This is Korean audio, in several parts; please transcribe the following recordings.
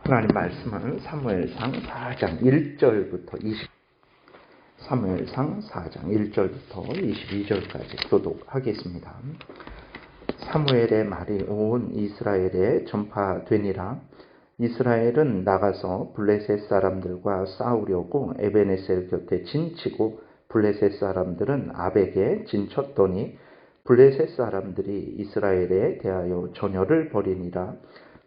하나님 말씀은 사무엘상 4장 1절부터 22절까지 교독하겠습니다. 사무엘의 말이 온 이스라엘에 전파되니라. 이스라엘은 나가서 블레셋 사람들과 싸우려고 에베네셀 곁에 진치고 블레셋 사람들은 아벡에 진쳤더니 블레셋 사람들이 이스라엘에 대하여 전열을 벌이니라.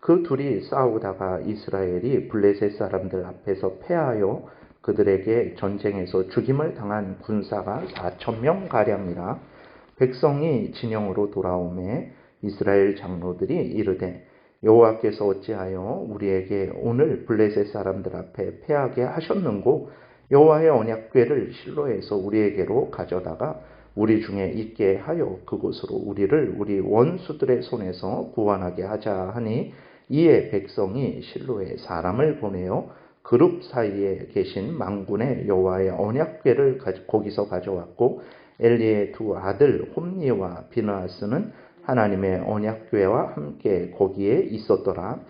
그 둘이 싸우다가 이스라엘이 블레셋 사람들 앞에서 패하여 그들에게 전쟁에서 죽임을 당한 군사가 4,000명 가량이라. 백성이 진영으로 돌아오매 이스라엘 장로들이 이르되 여호와께서 어찌하여 우리에게 오늘 블레셋 사람들 앞에 패하게 하셨는고 여호와의 언약궤를 실로에서 우리에게로 가져다가 우리 중에 있게 하여 그곳으로 우리를 우리 원수들의 손에서 구원하게 하자 하니, 이에 백성이 실로에 사람을 보내어 그룹 사이에 계신 망군의 여호와의 언약궤를 거기서 가져왔고, 엘리의 두 아들 홈니와 비느하스는 하나님의 언약궤와 함께 거기에 있었더라.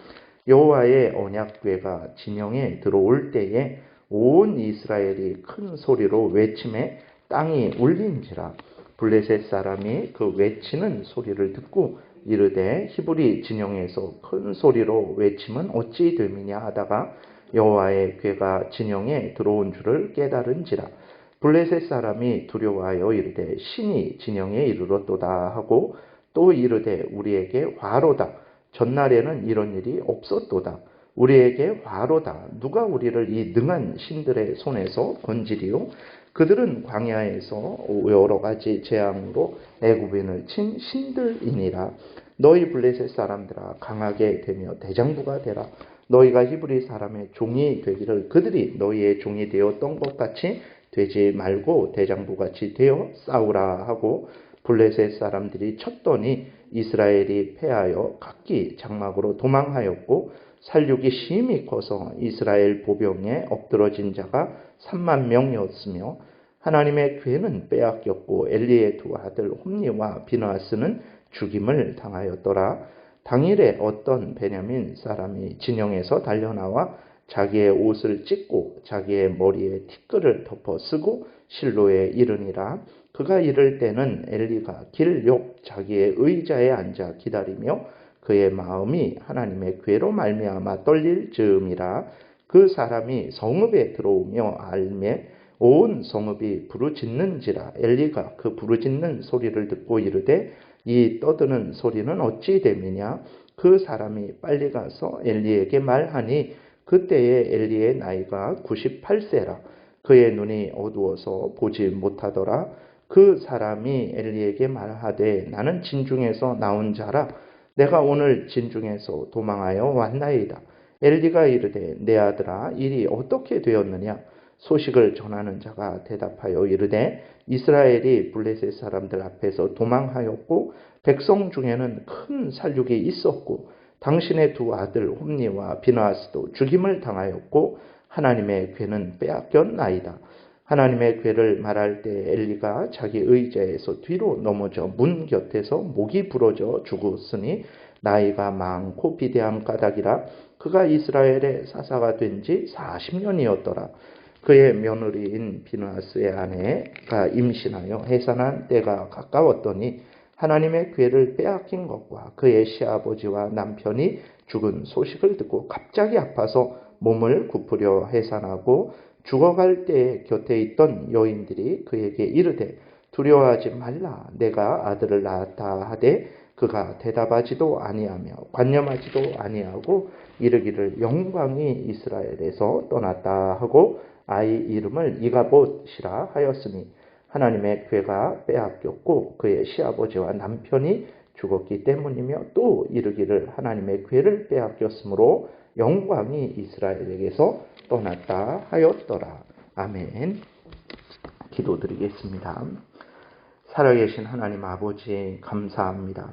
여호와의 언약궤가 진영에 들어올 때에 온 이스라엘이 큰 소리로 외치매 땅이 울린지라. 블레셋 사람이 그 외치는 소리를 듣고 이르되 히브리 진영에서 큰 소리로 외치면 어찌 됨이냐 하다가 여호와의 궤가 진영에 들어온 줄을 깨달은지라. 블레셋 사람이 두려워하여 이르되 신이 진영에 이르렀도다 하고 또 이르되 우리에게 화로다. 전날에는 이런 일이 없었도다. 우리에게 화로다. 누가 우리를 이 능한 신들의 손에서 건지리요? 그들은 광야에서 여러 가지 재앙으로 애굽인을 친 신들이니라. 너희 블레셋 사람들아 강하게 되며 대장부가 되라. 너희가 히브리 사람의 종이 되기를 그들이 너희의 종이 되었던 것 같이 되지 말고 대장부같이 되어 싸우라 하고, 블레셋 사람들이 쳤더니 이스라엘이 패하여 각기 장막으로 도망하였고, 살육이 심히 커서 이스라엘 보병에 엎드러진 자가 3만 명이었으며 하나님의 궤는 빼앗겼고 엘리의 두 아들 홈니와 비느하스는 죽임을 당하였더라. 당일에 어떤 베냐민 사람이 진영에서 달려나와 자기의 옷을 찢고 자기의 머리에 티끌을 덮어 쓰고 실로에 이르니라. 그가 이를 때는 엘리가 길 옆 자기의 의자에 앉아 기다리며 그의 마음이 하나님의 궤로 말미암아 떨릴 즈음이라. 그 사람이 성읍에 들어오며 알매 온 성읍이 부르짖는지라. 엘리가 그 부르짖는 소리를 듣고 이르되 이 떠드는 소리는 어찌 됨이냐. 그 사람이 빨리 가서 엘리에게 말하니 그때에 엘리의 나이가 98세라. 그의 눈이 어두워서 보지 못하더라. 그 사람이 엘리에게 말하되 나는 진중에서 나온 자라. 내가 오늘 진중에서 도망하여 왔나이다. 엘리가 이르되 내 아들아 일이 어떻게 되었느냐. 소식을 전하는 자가 대답하여 이르되 이스라엘이 블레셋 사람들 앞에서 도망하였고 백성 중에는 큰 살육이 있었고 당신의 두 아들 홈니와 비느하스도 죽임을 당하였고 하나님의 궤는 빼앗겼나이다. 하나님의 궤를 말할 때 엘리가 자기 의자에서 뒤로 넘어져 문 곁에서 목이 부러져 죽었으니 나이가 많고 비대한 까닭이라. 그가 이스라엘의 사사가 된 지 40년이었더라. 그의 며느리인 비느하스의 아내가 임신하여 해산한 때가 가까웠더니 하나님의 궤를 빼앗긴 것과 그의 시아버지와 남편이 죽은 소식을 듣고 갑자기 아파서 몸을 굽으려 해산하고 죽어갈 때에 곁에 있던 여인들이 그에게 이르되 두려워하지 말라. 내가 아들을 낳았다 하되 그가 대답하지도 아니하며 관념하지도 아니하고 이르기를 영광이 이스라엘에서 떠났다 하고 아이 이름을 이가봇이라 하였으니 하나님의 궤가 빼앗겼고 그의 시아버지와 남편이 죽었기 때문이며 또 이르기를 하나님의 궤를 빼앗겼으므로 영광이 이스라엘에게서 떠났다 하였더라. 아멘. 기도드리겠습니다. 살아계신 하나님 아버지 감사합니다.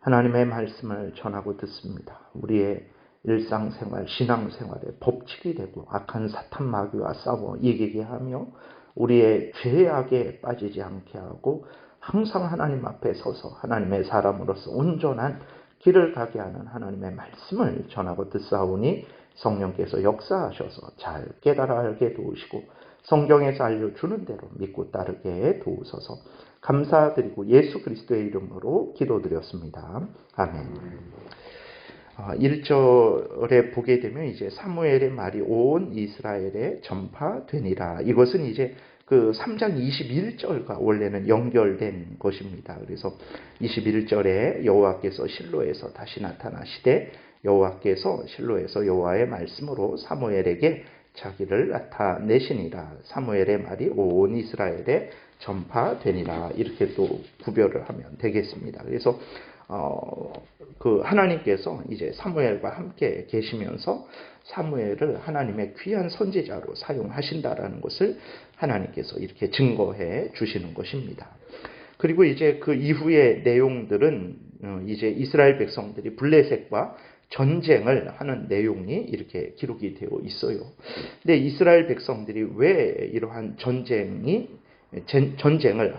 하나님의 말씀을 전하고 듣습니다. 우리의 일상생활, 신앙생활의 법칙이 되고 악한 사탄 마귀와 싸워 이기게 하며 우리의 죄악에 빠지지 않게 하고 항상 하나님 앞에 서서 하나님의 사람으로서 온전한 길을 가게 하는 하나님의 말씀을 전하고 듣사오니 성령께서 역사하셔서 잘 깨달아 알게 도우시고 성경에서 알려주는 대로 믿고 따르게 도우소서. 감사드리고 예수 그리스도의 이름으로 기도드렸습니다. 아멘. 1절에 보게 되면 이제 사무엘의 말이 온 이스라엘에 전파되니라. 이것은 이제 그 3장 21절과 원래는 연결된 것입니다. 그래서 21절에 여호와께서 실로에서 다시 나타나시되 여호와께서 실로에서 여호와의 말씀으로 사무엘에게 자기를 나타내시니라. 사무엘의 말이 온 이스라엘에 전파되니라. 이렇게 또 구별을 하면 되겠습니다. 그래서 그 하나님께서 이제 사무엘과 함께 계시면서 사무엘을 하나님의 귀한 선지자로 사용하신다라는 것을 하나님께서 이렇게 증거해 주시는 것입니다. 그리고 이제 그 이후의 내용들은 이제 이스라엘 백성들이 블레셋과 전쟁을 하는 내용이 이렇게 기록이 되어 있어요. 근데 이스라엘 백성들이 왜 이러한 전쟁을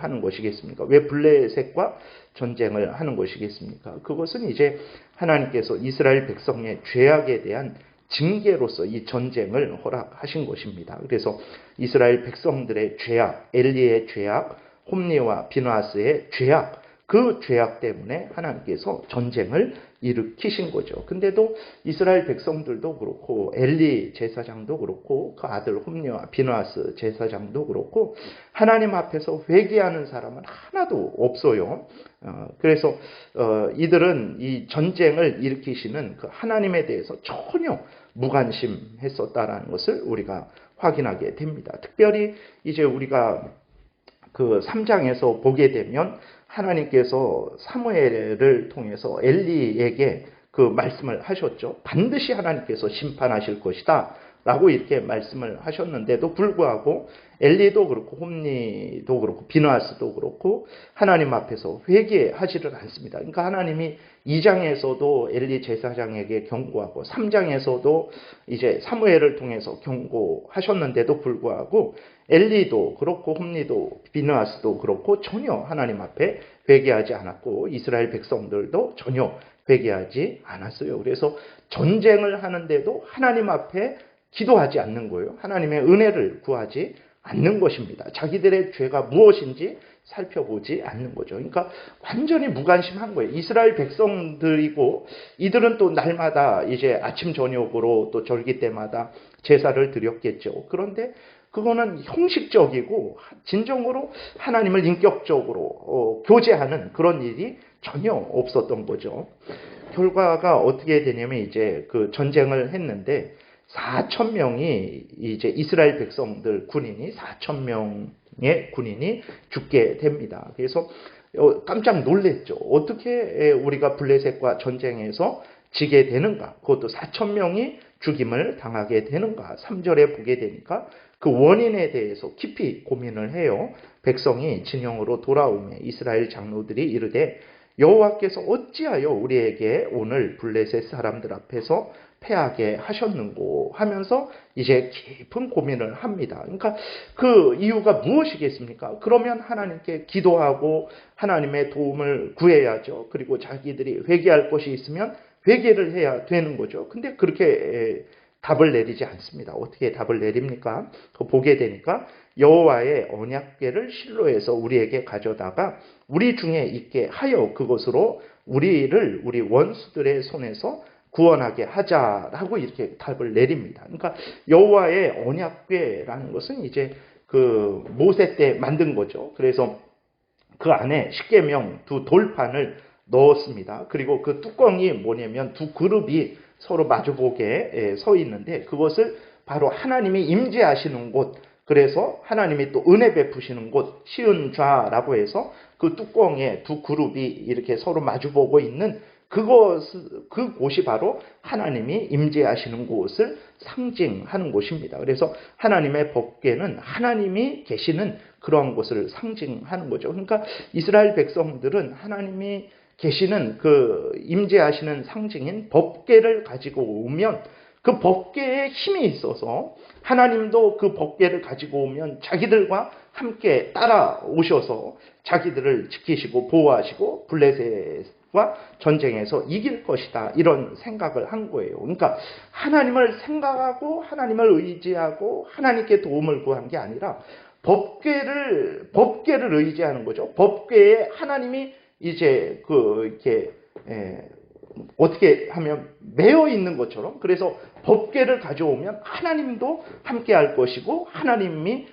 하는 것이겠습니까? 왜 블레셋과 전쟁을 하는 것이겠습니까? 그것은 이제 하나님께서 이스라엘 백성의 죄악에 대한 징계로서 이 전쟁을 허락하신 것입니다. 그래서 이스라엘 백성들의 죄악, 엘리의 죄악, 홈리와 비느하스의 죄악, 그 죄악 때문에 하나님께서 전쟁을 일으키신 거죠. 근데도 이스라엘 백성들도 그렇고 엘리 제사장도 그렇고 그 아들 홈리와 비느하스 제사장도 그렇고 하나님 앞에서 회개하는 사람은 하나도 없어요. 그래서 이들은 이 전쟁을 일으키시는 그 하나님에 대해서 전혀 무관심했었다라는 것을 우리가 확인하게 됩니다. 특별히 이제 우리가 그 3장에서 보게 되면 하나님께서 사무엘을 통해서 엘리에게 그 말씀을 하셨죠. 반드시 하나님께서 심판하실 것이다 라고 이렇게 말씀을 하셨는데도 불구하고 엘리도 그렇고 홈리도 그렇고 비느하스도 그렇고 하나님 앞에서 회개하지를 않습니다. 그러니까 하나님이 2장에서도 엘리 제사장에게 경고하고 3장에서도 이제 사무엘을 통해서 경고하셨는데도 불구하고 엘리도 그렇고 홈리도 비느하스도 그렇고 전혀 하나님 앞에 회개하지 않았고 이스라엘 백성들도 전혀 회개하지 않았어요. 그래서 전쟁을 하는데도 하나님 앞에 기도하지 않는 거예요. 하나님의 은혜를 구하지 않는 것입니다. 자기들의 죄가 무엇인지 살펴보지 않는 거죠. 그러니까 완전히 무관심한 거예요. 이스라엘 백성들이고 이들은 또 날마다 이제 아침 저녁으로 또 절기 때마다 제사를 드렸겠죠. 그런데 그거는 형식적이고 진정으로 하나님을 인격적으로 교제하는 그런 일이 전혀 없었던 거죠. 결과가 어떻게 되냐면 이제 그 전쟁을 했는데 4천 명이 이제 이스라엘 백성들 군인이 4천 명의 군인이 죽게 됩니다. 그래서 깜짝 놀랬죠. 어떻게 우리가 블레셋과 전쟁에서 지게 되는가? 그것도 4천 명이 죽임을 당하게 되는가? 3절에 보게 되니까 그 원인에 대해서 깊이 고민을 해요. 백성이 진영으로 돌아오매 이스라엘 장로들이 이르되 여호와께서 어찌하여 우리에게 오늘 블레셋 사람들 앞에서 패하게 하셨는고 하면서 이제 깊은 고민을 합니다. 그러니까 그 이유가 무엇이겠습니까? 그러면 하나님께 기도하고 하나님의 도움을 구해야죠. 그리고 자기들이 회개할 것이 있으면 회개를 해야 되는 거죠. 근데 그렇게 답을 내리지 않습니다. 어떻게 답을 내립니까? 보게 되니까 여호와의 언약궤를 실로에서 우리에게 가져다가 우리 중에 있게 하여 그것으로 우리를 우리 원수들의 손에서 구원하게 하자라고 이렇게 답을 내립니다. 그러니까 여호와의 언약궤라는 것은 이제 그 모세 때 만든 거죠. 그래서 그 안에 십계명 두 돌판을 넣었습니다. 그리고 그 뚜껑이 뭐냐면 두 그룹이 서로 마주보게 서 있는데 그것을 바로 하나님이 임재하시는 곳, 그래서 하나님이 또 은혜 베푸시는 곳 시은좌라고 해서 그 뚜껑에 두 그룹이 이렇게 서로 마주보고 있는 그곳이 바로 하나님이 임재하시는 곳을 상징하는 곳입니다. 그래서 하나님의 법궤는 하나님이 계시는 그러한 곳을 상징하는 거죠. 그러니까 이스라엘 백성들은 하나님이 계시는 그 임재하시는 상징인 법궤를 가지고 오면 그 법궤에 힘이 있어서 하나님도 그 법궤를 가지고 오면 자기들과 함께 따라오셔서 자기들을 지키시고 보호하시고 블레셋 하나님과 전쟁에서 이길 것이다. 이런 생각을 한 거예요. 그러니까 하나님을 생각하고 하나님을 의지하고 하나님께 도움을 구한 게 아니라 법궤를 의지하는 거죠. 법궤에 하나님이 이제 이렇게 어떻게 하면 매여 있는 것처럼, 그래서 법궤를 가져오면 하나님도 함께 할 것이고 하나님이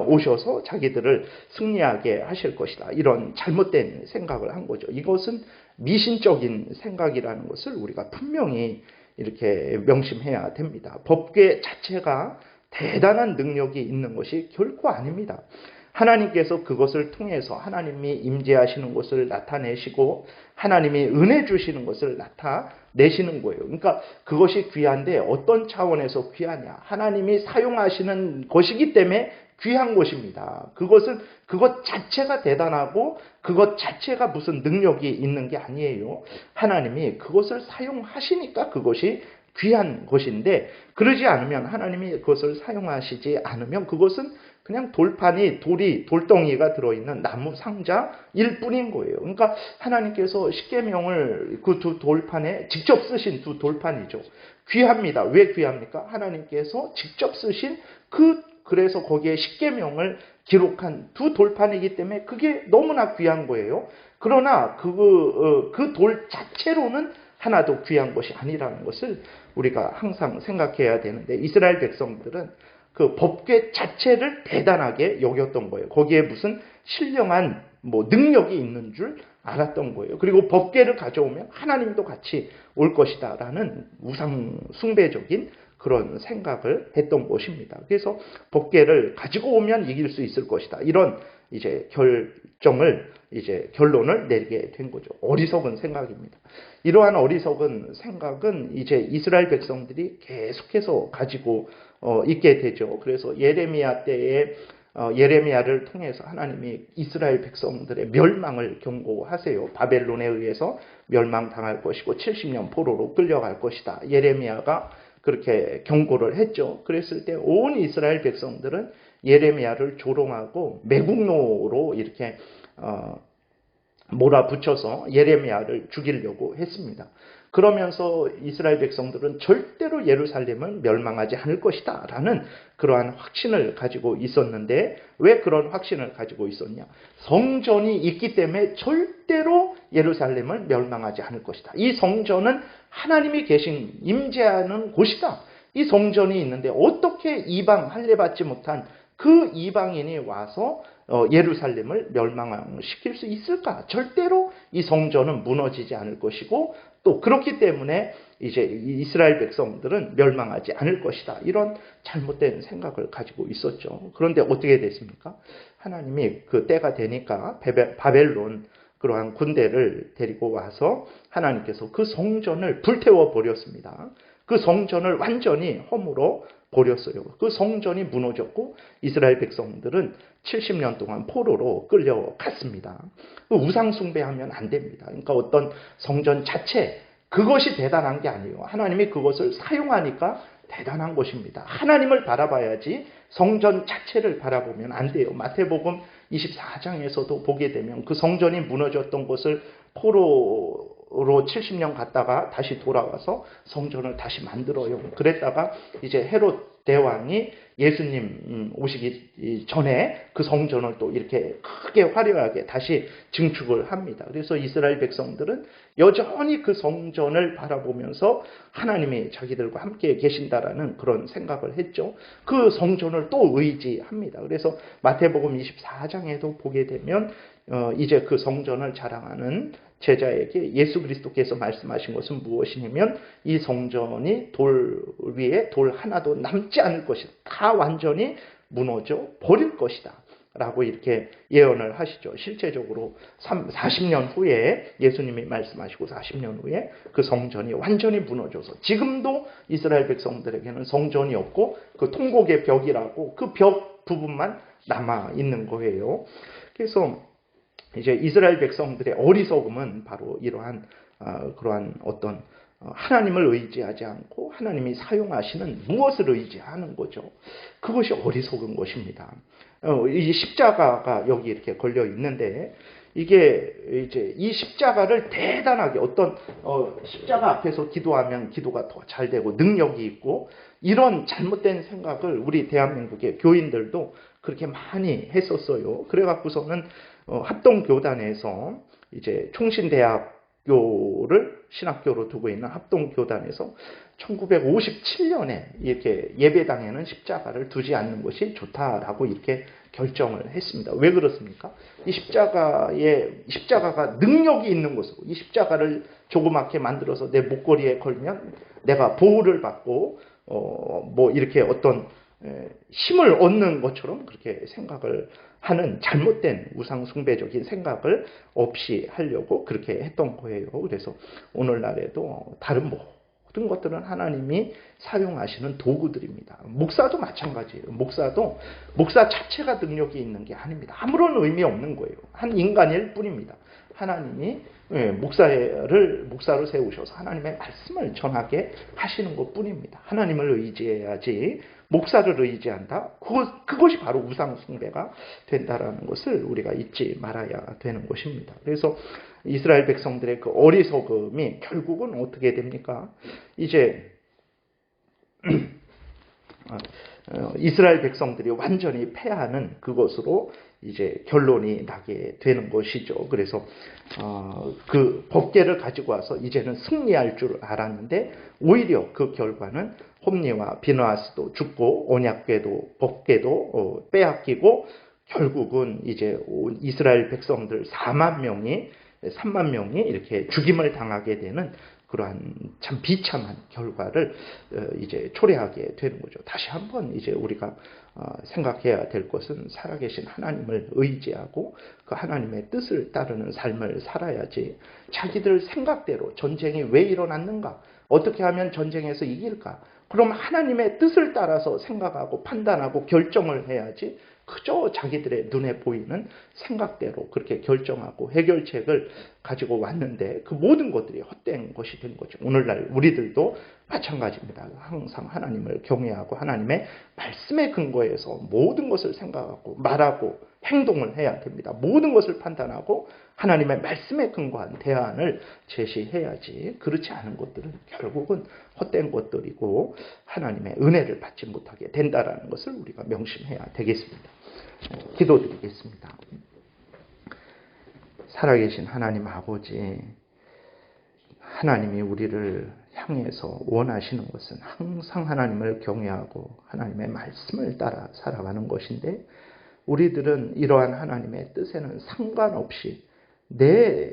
오셔서 자기들을 승리하게 하실 것이다. 이런 잘못된 생각을 한 거죠. 이것은 미신적인 생각이라는 것을 우리가 분명히 이렇게 명심해야 됩니다. 법궤 자체가 대단한 능력이 있는 것이 결코 아닙니다. 하나님께서 그것을 통해서 하나님이 임재하시는 것을 나타내시고 하나님이 은혜 주시는 것을 나타내시는 거예요. 그러니까 그것이 귀한데 어떤 차원에서 귀하냐? 하나님이 사용하시는 것이기 때문에 귀한 것입니다. 그것 자체가 대단하고 그것 자체가 무슨 능력이 있는 게 아니에요. 하나님이 그것을 사용하시니까 그것이 귀한 것인데, 그러지 않으면, 하나님이 그것을 사용하시지 않으면 그것은 그냥 돌덩이가 들어있는 나무 상자일 뿐인 거예요. 그러니까 하나님께서 십계명을 그 두 돌판에 직접 쓰신 두 돌판이죠. 귀합니다. 왜 귀합니까? 하나님께서 직접 쓰신 그래서 거기에 십계명을 기록한 두 돌판이기 때문에 그게 너무나 귀한 거예요. 그러나 그 돌 자체로는 하나도 귀한 것이 아니라는 것을 우리가 항상 생각해야 되는데, 이스라엘 백성들은 그 법궤 자체를 대단하게 여겼던 거예요. 거기에 무슨 신령한 능력이 있는 줄 알았던 거예요. 그리고 법궤를 가져오면 하나님도 같이 올 것이다라는 우상 숭배적인 그런 생각을 했던 것입니다. 그래서 법궤를 가지고 오면 이길 수 있을 것이다. 이런 이제 결론을 내리게 된 거죠. 어리석은 생각입니다. 이러한 어리석은 생각은 이제 이스라엘 백성들이 계속해서 가지고 있게 되죠. 그래서 예레미야 때에 예레미야를 통해서 하나님이 이스라엘 백성들의 멸망을 경고하세요. 바벨론에 의해서 멸망당할 것이고 70년 포로로 끌려갈 것이다. 예레미야가 그렇게 경고를 했죠. 그랬을 때 온 이스라엘 백성들은 예레미야를 조롱하고 매국노로 이렇게 몰아붙여서 예레미야를 죽이려고 했습니다. 그러면서 이스라엘 백성들은 절대로 예루살렘은 멸망하지 않을 것이다 라는 그러한 확신을 가지고 있었는데, 왜 그런 확신을 가지고 있었냐? 성전이 있기 때문에 절대로 예루살렘을 멸망하지 않을 것이다. 이 성전은 하나님이 계신 임재하는 곳이다. 이 성전이 있는데 어떻게 이방 할례받지 못한 그 이방인이 와서 예루살렘을 멸망시킬 수 있을까? 절대로 이 성전은 무너지지 않을 것이고, 또 그렇기 때문에 이제 이스라엘 백성들은 멸망하지 않을 것이다. 이런 잘못된 생각을 가지고 있었죠. 그런데 어떻게 됐습니까? 하나님이 그 때가 되니까 바벨론 그러한 군대를 데리고 와서 하나님께서 그 성전을 불태워 버렸습니다. 그 성전을 완전히 허물어 버렸어요. 그 성전이 무너졌고 이스라엘 백성들은 70년 동안 포로로 끌려갔습니다. 우상 숭배하면 안 됩니다. 그러니까 어떤 성전 자체, 그것이 대단한 게 아니에요. 하나님이 그것을 사용하니까 대단한 것입니다. 하나님을 바라봐야지 성전 자체를 바라보면 안 돼요. 마태복음 24장에서도 보게 되면 그 성전이 무너졌던 것을 포로로 70년 갔다가 다시 돌아와서 성전을 다시 만들어요. 그랬다가 이제 헤롯 대왕이 예수님 오시기 전에 그 성전을 또 이렇게 크게 화려하게 다시 증축을 합니다. 그래서 이스라엘 백성들은 여전히 그 성전을 바라보면서 하나님이 자기들과 함께 계신다라는 그런 생각을 했죠. 그 성전을 또 의지합니다. 그래서 마태복음 24장에도 보게 되면 이제 그 성전을 자랑하는 제자에게 예수 그리스도께서 말씀하신 것은 무엇이냐면, 이 성전이 돌 위에 돌 하나도 남지 않을 것이다. 다 완전히 무너져 버릴 것이다. 라고 이렇게 예언을 하시죠. 실제적으로 40년 후에 예수님이 말씀하시고 40년 후에 그 성전이 완전히 무너져서 지금도 이스라엘 백성들에게는 성전이 없고 그 통곡의 벽이라고 그 벽 부분만 남아 있는 거예요. 그래서 이제 이스라엘 백성들의 어리석음은 바로 이러한 그러한 어떤 하나님을 의지하지 않고 하나님이 사용하시는 무엇을 의지하는 거죠. 그것이 어리석은 것입니다. 이 십자가가 여기 이렇게 걸려 있는데, 이게 이제 이 십자가를 대단하게 어떤 십자가 앞에서 기도하면 기도가 더 잘 되고 능력이 있고 이런 잘못된 생각을 우리 대한민국의 교인들도 그렇게 많이 했었어요. 그래갖고서는 합동교단에서 이제 총신대학교를 신학교로 두고 있는 합동교단에서 1957년에 이렇게 예배당에는 십자가를 두지 않는 것이 좋다라고 이렇게 결정을 했습니다. 왜 그렇습니까? 이 십자가가 능력이 있는 것이고 이 십자가를 조그맣게 만들어서 내 목걸이에 걸면 내가 보호를 받고 뭐 이렇게 어떤 힘을 얻는 것처럼 그렇게 생각을 하는 잘못된 우상숭배적인 생각을 없이 하려고 그렇게 했던 거예요. 그래서 오늘날에도 다른 모든 것들은 하나님이 사용하시는 도구들입니다. 목사도 마찬가지예요. 목사 자체가 능력이 있는 게 아닙니다. 아무런 의미 없는 거예요. 한 인간일 뿐입니다. 하나님이 목사로 세우셔서 하나님의 말씀을 전하게 하시는 것 뿐입니다. 하나님을 의지해야지 목사를 의지한다? 그것이 바로 우상숭배가 된다라는 것을 우리가 잊지 말아야 되는 것입니다. 그래서 이스라엘 백성들의 그 어리석음이 결국은 어떻게 됩니까? 이제 이스라엘 백성들이 완전히 패하는 그것으로 이제 결론이 나게 되는 것이죠. 그래서 그 법궤를 가지고 와서 이제는 승리할 줄 알았는데 오히려 그 결과는 홈리와 비느하스도 죽고 언약궤도 법궤도 빼앗기고 결국은 이제 이스라엘 백성들 3만 명이 이렇게 죽임을 당하게 되는 그러한 참 비참한 결과를 이제 초래하게 되는 거죠. 다시 한번 이제 우리가 생각해야 될 것은 살아계신 하나님을 의지하고 그 하나님의 뜻을 따르는 삶을 살아야지 자기들 생각대로 전쟁이 왜 일어났는가? 어떻게 하면 전쟁에서 이길까? 그럼 하나님의 뜻을 따라서 생각하고 판단하고 결정을 해야지 그저 자기들의 눈에 보이는 생각대로 그렇게 결정하고 해결책을 가지고 왔는데 그 모든 것들이 헛된 것이 된 거죠. 오늘날 우리들도 마찬가지입니다. 항상 하나님을 경외하고 하나님의 말씀에 근거해서 모든 것을 생각하고 말하고 행동을 해야 됩니다. 모든 것을 판단하고 하나님의 말씀에 근거한 대안을 제시해야지 그렇지 않은 것들은 결국은 헛된 것들이고 하나님의 은혜를 받지 못하게 된다는 것을 우리가 명심해야 되겠습니다. 기도드리겠습니다. 살아계신 하나님 아버지, 하나님이 우리를 향해서 원하시는 것은 항상 하나님을 경외하고 하나님의 말씀을 따라 살아가는 것인데 우리들은 이러한 하나님의 뜻에는 상관없이 내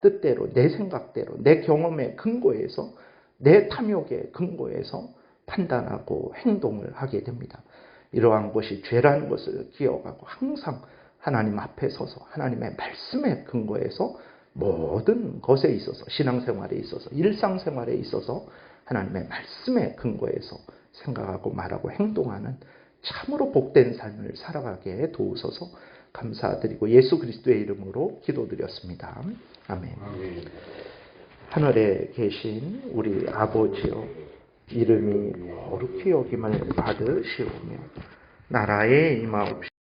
뜻대로, 내 생각대로, 내 경험에 근거해서, 내 탐욕에 근거해서 판단하고 행동을 하게 됩니다. 이러한 것이 죄라는 것을 기억하고 항상 하나님 앞에 서서 하나님의 말씀에 근거해서 모든 것에 있어서 신앙생활에 있어서 일상생활에 있어서 하나님의 말씀에 근거해서 생각하고 말하고 행동하는 참으로 복된 삶을 살아가게 도우소서 감사드리고 예수 그리스도의 이름으로 기도드렸습니다. 아멘. 하늘에 계신 우리 아버지여 이름이 거룩히 여김을 받으시오며 나라의 임하옵시며